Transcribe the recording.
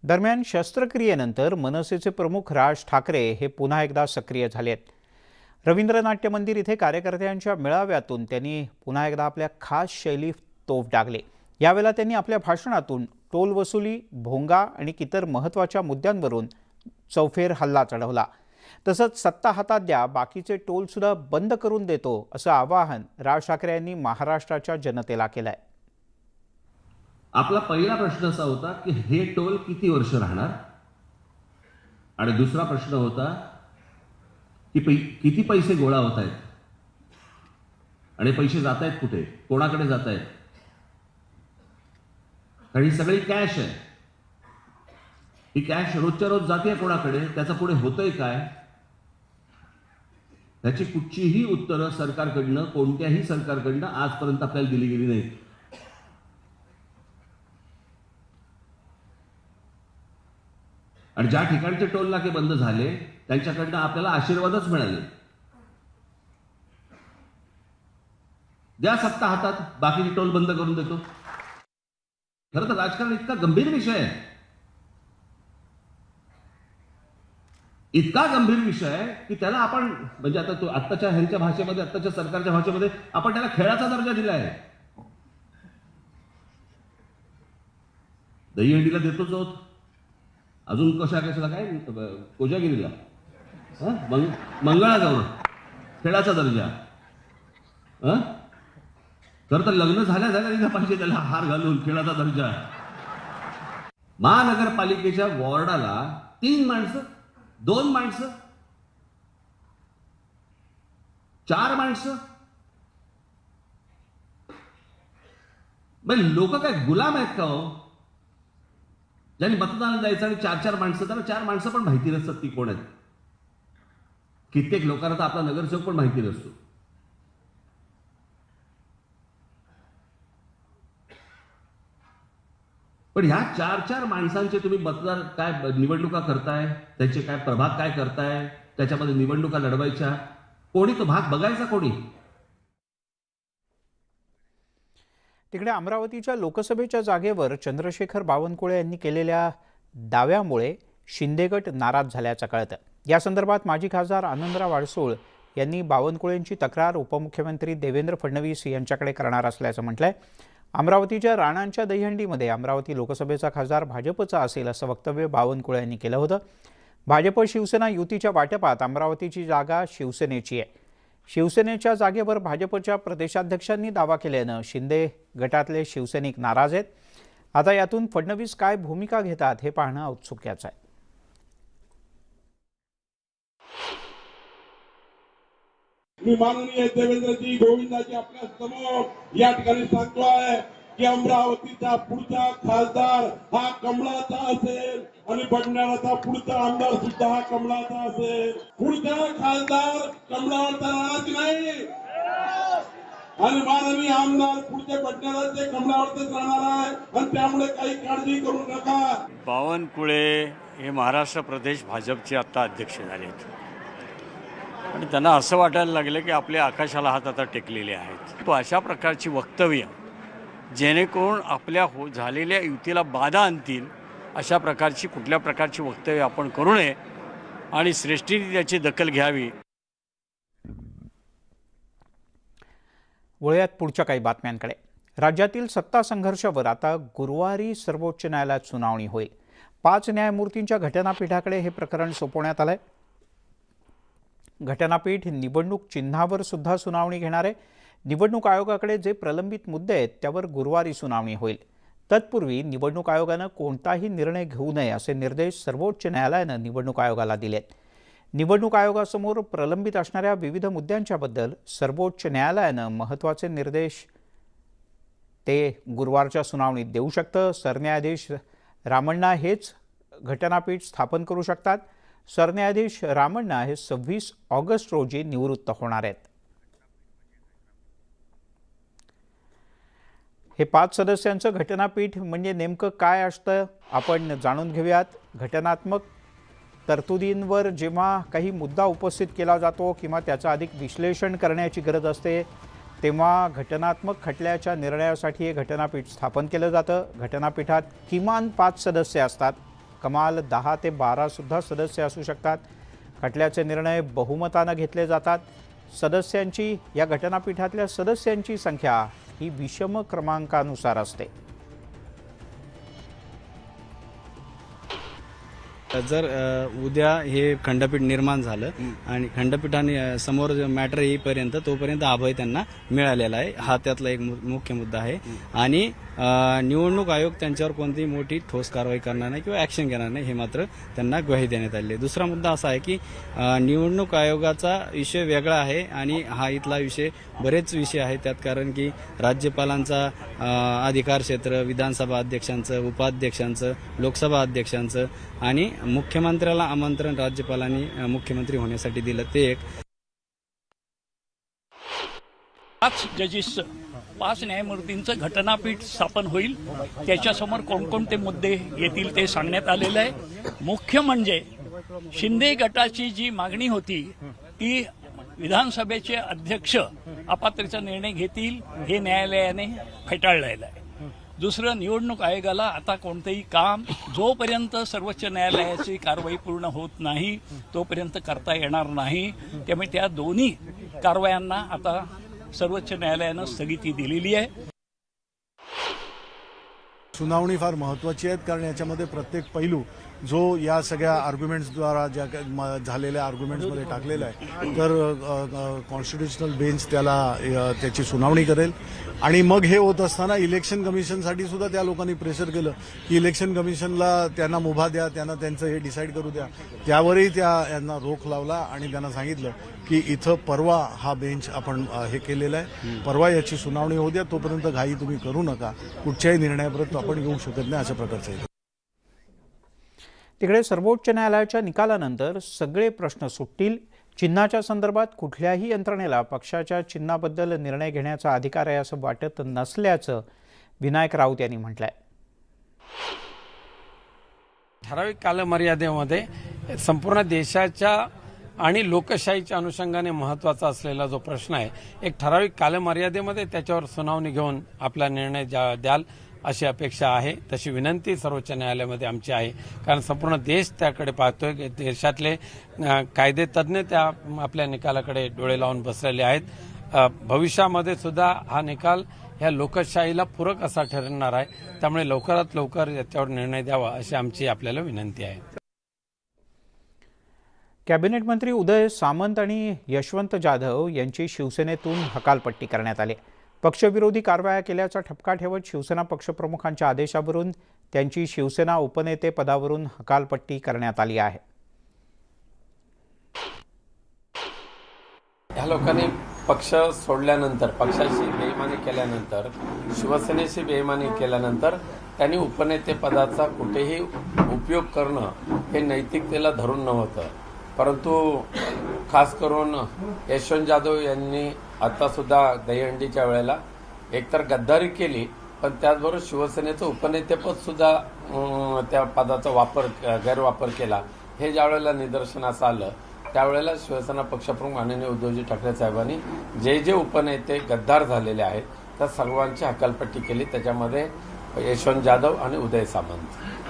दरम्यान शस्त्रक्रियेनंतर मनसेचे प्रमुख राज ठाकरे हे पुन्हा एकदा सक्रिय झाले आहेत. रवींद्र नाट्य मंदिर इथे कार्यकर्त्यांच्या मेळाव्यातून त्यांनी पुन्हा एकदा आपल्या खास शैलीत तोफ डागले. यावेळेला त्यांनी आपल्या भाषणातून टोल वसुली, भोंगा आणि इतर महत्त्वाच्या मुद्द्यांवरून चौफेर हल्ला चढवला. तसंच सत्ता हातात द्या, बाकीचे टोलसुद्धा बंद करून देतो असं आवाहन राज ठाकरे यांनी महाराष्ट्राच्या जनतेला केलं आहे. आपला पहिला प्रश्न असा होता की हे टोल किती वर्ष राहणार, आणि दुसरा प्रश्न होता की किती पैसे गोळा होत आहेत आणि पैसे जात आहेत कुठे, कोणाकडे जात आहेत. कारण ही सगळी कॅश आहे. ही कॅश रोजच्या रोज जाते कोणाकडे, त्याचं पुढे होतंय काय, त्याची कुठचीही उत्तरं सरकारकडनं, कोणत्याही सरकारकडनं आजपर्यंत आपल्याला दिली गेली नाहीत. आणि ज्या ठिकाणचे टोल नाके बंद झाले त्यांच्याकडनं आपल्याला आशीर्वादच मिळाले. द्या सत्ता हातात, बाकीचे टोल बंद करून देतो. खरं तर राजकारण इतका गंभीर विषय आहे, इतका गंभीर विषय आहे की त्याला आपण म्हणजे आता तो आत्ताच्या ह्यांच्या भाषेमध्ये, आत्ताच्या सरकारच्या भाषेमध्ये आपण त्याला खेळाचा दर्जा दिला आहे. दहीहंडीला देतोच आहोत, अजून कशाला काय कोजागिरीला, मंगळागौर खेळाचा दर्जा. खरं तर लग्न झाल्या दिला पाहिजे त्याला हार घालून खेळाचा दर्जा. महानगरपालिकेच्या वॉर्डाला 3 माणसं, 2 माणसं, 4 माणसं, म्हणजे लोक काय गुलाम आहेत का हो? ज्यांनी मतदानाला जायचं आणि 4 माणसं, त्याला 4 माणसं पण माहिती नसतात ती कोण आहेत. कित्येक लोकांना तर आपला नगरसेवक पण माहिती नसतो. पण ह्या 4 माणसांचे तुम्ही मतदार काय निवडणुका करताय, त्याचे काय प्रभाग काय करताय, त्याच्यामध्ये निवडणुका लढवायच्या, कोणी तो भाग बघायचा कोणी. तिकडे अमरावतीच्या लोकसभेच्या जागेवर चंद्रशेखर बावनकुळे यांनी केलेल्या दाव्यामुळे शिंदे गट नाराज झाल्याचं कळतं. या संदर्भात माजी खासदार आनंदराव अडसूळ यांनी बावनकुळेंची तक्रार उपमुख्यमंत्री देवेंद्र फडणवीस यांच्याकडे करणार असल्याचं म्हटलंय. अमरावतीच्या राणांच्या दहीहंडीमध्ये अमरावती लोकसभेचा खासदार भाजपचा असेल असं वक्तव्य बावनकुळे यांनी केलं होतं. भाजप शिवसेना युतीच्या वाटपात अमरावतीची जागा शिवसेनेची आहे. शिवसेनेच्या जागेवर भाजपच्या प्रदेशाध्यक्षांनी दावा केल्यानं शिंदे गटातले शिवसैनिक नाराज आहेत. आता यातून फडणवीस काय भूमिका घेतात हे पाहणं औत्सुक्याचं आहे. मी माननीय देवेंद्रजी गोविंदाजी आपल्या समोर या ठिकाणी सांगतोय की अमरावतीचा पुढचा खासदार हा कमळाचा असेल आणि बडनेराचा पुढचा आमदार सुद्धा हा कमळाचा असेल. पुढचा खासदार कमळावरचा राहणार की नाही, आणि माननीय आमदार पुढचे बडनेराचे कमळावरच राहणार आहे, आणि त्यामुळे काही काळजी करू नका. बावनकुळे हे महाराष्ट्र प्रदेश भाजपचे आता अध्यक्ष झाले आहेत आणि त्यांना असं वाटायला लागलं की आपल्या आकाशाला हात आता टेकलेले आहेत. तो अशा प्रकारची वक्तव्य जेणेकरून आपल्या झालेल्या युतीला बाधा आणतील अशा प्रकारची कुठल्या प्रकारची वक्तव्य आपण करू नये आणि श्रेष्ठीने त्याची दखल घ्यावी. वळूयात पुढच्या काही बातम्यांकडे. राज्यातील सत्ता संघर्षावर आता गुरुवारी सर्वोच्च न्यायालयात सुनावणी होईल. 5 न्यायमूर्तींच्या घटनापीठाकडे हे प्रकरण सोपवण्यात आलंय. घटनापीठ निवडणूक चिन्हावर सुद्धा सुनावणी घेणार आहे. निवडणूक आयोगाकडे जे प्रलंबित मुद्दे आहेत त्यावर गुरुवारी सुनावणी होईल. तत्पूर्वी निवडणूक आयोगानं कोणताही निर्णय घेऊ नये असे निर्देश सर्वोच्च न्यायालयानं निवडणूक आयोगाला दिलेत. निवडणूक आयोगासमोर प्रलंबित असणाऱ्या विविध मुद्द्यांच्याबद्दल सर्वोच्च न्यायालयानं महत्त्वाचे निर्देश ते गुरुवारच्या सुनावणीत देऊ शकतं. सरन्यायाधीश रामण्णा हेच घटनापीठ स्थापन करू शकतात. सरन्यायाधीश रामण्णा हे 26 ऑगस्ट रोजी निवृत्त होणार आहेत. हे 5 सदस्यांचं घटनापीठ म्हणजे नेमकं काय असतं आपण जाणून घेऊयात. घटनात्मक तरतुदींवर जेव्हा काही मुद्दा उपस्थित केला जातो किंवा त्याचं अधिक विश्लेषण करण्याची गरज असते तेव्हा घटनात्मक खटल्याच्या निर्णयासाठी हे घटनापीठ स्थापन केलं जातं. घटनापीठात किमान 5 सदस्य असतात. कमाल 10 ते 12 सुद्धा सदस्य असू शकतात. खटल्याचे निर्णय बहुमतानं घेतले जातात. सदस्यांची या घटनापीठातल्या सदस्यांची संख्या ही विषम क्रमांकानुसार असते. जर उद्या हे खंडपीठ निर्माण झालं आणि खंडपीठाने समोर मॅटर येईपर्यंत तोपर्यंत अभय त्यांना मिळालेला आहे. हा त्यातला एक मुख्य मुद्दा आहे. आणि निवडणूक आयोग त्यांच्यावर कोणतीही मोठी ठोस कारवाई करणार नाही किंवा ऍक्शन घेणार नाही, हे मात्र त्यांना ग्वाही देण्यात आली आहे. दुसरा मुद्दा असा आहे की निवडणूक आयोगाचा विषय वेगळा आहे आणि हा इथला विषय बरेच विषय आहेत त्यात. कारण की राज्यपालांचा अधिकार क्षेत्र, विधानसभा अध्यक्षांचं, उपाध्यक्षांचं, लोकसभा अध्यक्षांचं आणि मुख्यमंत्र्याला आमंत्रण राज्यपालांनी मुख्यमंत्री होण्यासाठी दिलं ते एक. 5 जजेसचं 5 न्यायमूर्तींचं घटनापीठ स्थापन होईल. त्याच्यासमोर कोणकोणते मुद्दे येतील ते सांगण्यात आलेलं आहे. मुख्य म्हणजे शिंदे गटाची जी मागणी होती ती विधानसभेचे अध्यक्ष अपात्रतेचा निर्णय घेतील हे न्यायालयाने फेटाळलेलं आहे. दुसरं, निवडणूक आयोगाला आता कोणतंही काम जोपर्यंत सर्वोच्च न्यायालयाची कारवाई पूर्ण होत नाही तोपर्यंत करता येणार नाही. त्यामुळे त्या दोन्ही कारवायांना आता सर्वोच्च न्यायालयानं स्थगिती दिलेली आहे. सुनावणी फार महत्त्वाची आहेत कारण याच्यामध्ये प्रत्येक पैलू जो या सगळ्या आर्ग्युमेंट्सद्वारा ज्या झालेल्या आर्ग्युमेंट्समध्ये टाकलेला आहे तर कॉन्स्टिट्युशनल बेंच त्याची सुनावणी करेल. आणि मग हे होत असताना इलेक्शन कमिशनसाठी सुद्धा त्या लोकांनी प्रेशर केलं की इलेक्शन कमिशनला त्यांना मुभा द्या, त्यांना त्यांचं हे डिसाईड करू द्या. त्यावरही यांना रोख लावला आणि त्यांना सांगितलं की इथं परवा हा बेंच आपण हे केलेला आहे, परवा याची सुनावणी होऊ द्या, तोपर्यंत घाई तुम्ही करू नका, कुठच्याही निर्णयापर्यंत आपण येऊ शकत नाही, अशा प्रकारचं आहे. तिकडे सर्वोच्च न्यायालयाच्या निकालानंतर सगळे प्रश्न सुटतील. चिन्हाच्या संदर्भात कुठल्याही यंत्रणेला पक्षाच्या चिन्हाबद्दल निर्णय घेण्याचा अधिकार आहे असं वाटत नसल्याचं विनायक राऊत यांनी म्हटलंय. ठराविक कालमर्यादेमध्ये संपूर्ण देशाच्या आणि लोकशाहीच्या अनुषंगाने महत्त्वाचा असलेला जो प्रश्न आहे, एक ठराविक कालमर्यादेमध्ये त्याच्यावर सुनावणी घेऊन आपला निर्णय द्याल अशी अपेक्षा आहे. तशी विनंती सर्वोच्च न्यायालयामध्ये आमची आहे. कारण संपूर्ण देश त्याकडे पाहतोय. देशातले कायदे तज्ज्ञ त्या आपल्या निकालाकडे डोळे लावून बसलेले आहेत. भविष्यामध्ये सुद्धा हा निकाल ह्या लोकशाहीला पूरक असा ठरणार आहे. त्यामुळे लवकरात लवकर याच्यावर निर्णय द्यावा अशी आमची आपल्याला विनंती आहे. कॅबिनेट मंत्री उदय सामंत आणि यशवंत जाधव यांची शिवसेनेतून हकालपट्टी करण्यात आली. पक्षविरोधी कारवाया केल्याचा ठपका ठेवत शिवसेना पक्षप्रमुखांच्या आदेशावरून त्यांची शिवसेना उपनेते पदावरून हकालपट्टी करण्यात आली आहे. ह्या लोकांनी पक्ष सोडल्यानंतर, पक्षाशी बेईमानी केल्यानंतर, शिवसेनेशी बेईमानी केल्यानंतर त्यांनी उपनेते पदाचा कुठेही उपयोग करणं हे नैतिकतेला धरून नव्हतं. परंतु खास करून यशवंत जाधव यांनी आतासुद्धा दहीहंडीच्या वेळेला एकतर गद्दारी केली, पण त्याचबरोबर शिवसेनेचं उपनेतेपद सुद्धा त्या पदाचा गैरवापर केला. हे ज्या वेळेला निदर्शनास आलं त्यावेळेला शिवसेना पक्षप्रमुख माननीय उद्धवजी ठाकरे साहेबांनी जे उपनेते गद्दार झालेले आहेत त्या सर्वांची हकालपट्टी केली. त्याच्यामध्ये यशवंत जाधव आणि उदय सामंत.